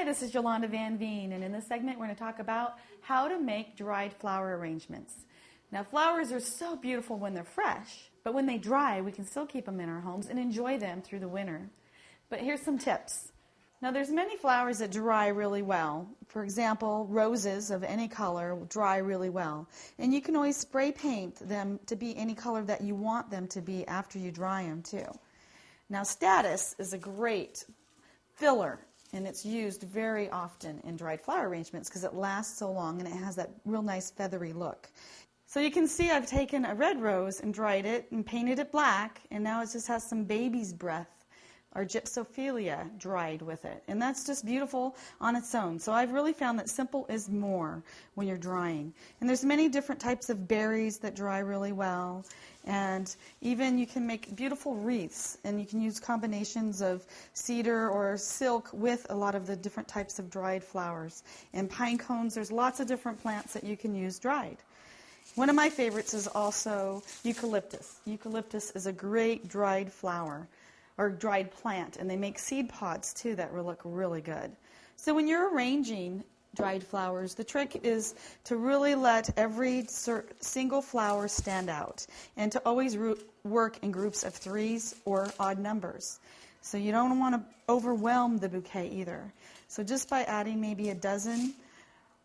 Hi, this is Yolanda Van Veen, and in this segment we're going to talk about how to make dried flower arrangements. Now, flowers are so beautiful when they're fresh, but when they dry, we can still keep them in our homes and enjoy them through the winter. But here's some tips. Now, there's many flowers that dry really well. For example, roses of any color dry really well. And you can always spray paint them to be any color that you want them to be after you dry them, too. Now, statice is a great filler, and it's used very often in dried flower arrangements because it lasts so long and it has that real nice feathery look. So you can see I've taken a red rose and dried it and painted it black, and now it just has some baby's breath or gypsophilia dried with it. And that's just beautiful on its own. So I've really found that simple is more when you're drying. And there's many different types of berries that dry really well. And even you can make beautiful wreaths, and you can use combinations of cedar or silk with a lot of the different types of dried flowers. And pine cones, there's lots of different plants that you can use dried. One of my favorites is also eucalyptus. Eucalyptus is a great dried flower or dried plant, and they make seed pods too that will look really good. So when you're arranging dried flowers, the trick is to really let every single flower stand out and to always work in groups of threes or odd numbers. So you don't want to overwhelm the bouquet either. So just by adding maybe a dozen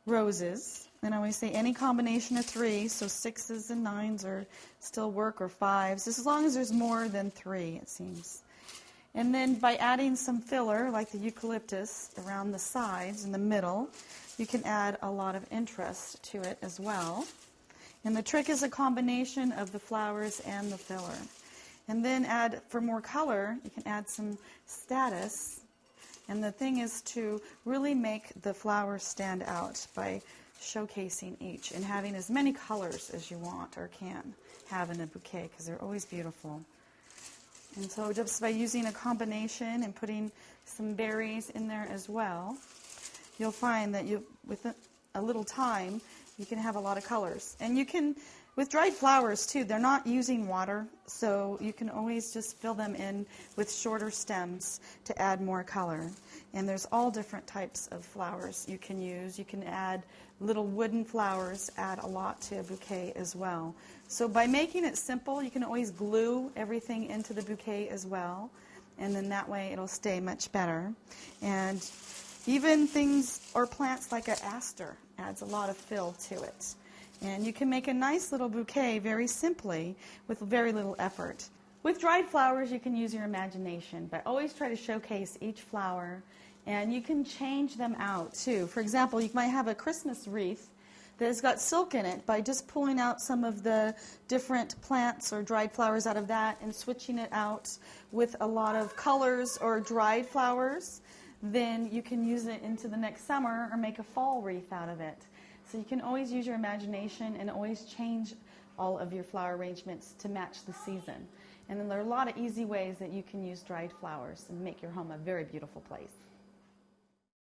roses, and I always say any combination of three, so 6s and 9s are still work, or 5s, as long as there's more than 3, it seems. And then by adding some filler, like the eucalyptus, around the sides in the middle, you can add a lot of interest to it as well. And the trick is a combination of the flowers and the filler. And then add, for more color, you can add some statice. And the thing is to really make the flowers stand out by showcasing each and having as many colors as you want or can have in a bouquet, because they're always beautiful. And so just by using a combination and putting some berries in there as well, you'll find that with a little time, you can have a lot of colors. And you can, with dried flowers too, they're not using water, so you can always just fill them in with shorter stems to add more color. And there's all different types of flowers you can use. You can add little wooden flowers, add a lot to a bouquet as well. So by making it simple, you can always glue everything into the bouquet as well, and then that way it'll stay much better. And even things or plants like an aster adds a lot of fill to it. And you can make a nice little bouquet very simply with very little effort. With dried flowers, you can use your imagination, but always try to showcase each flower, and you can change them out too. For example, you might have a Christmas wreath that has got silk in it. By just pulling out some of the different plants or dried flowers out of that and switching it out with a lot of colors or dried flowers, then you can use it into the next summer or make a fall wreath out of it. So you can always use your imagination and always change all of your flower arrangements to match the season. And then there are a lot of easy ways that you can use dried flowers and make your home a very beautiful place.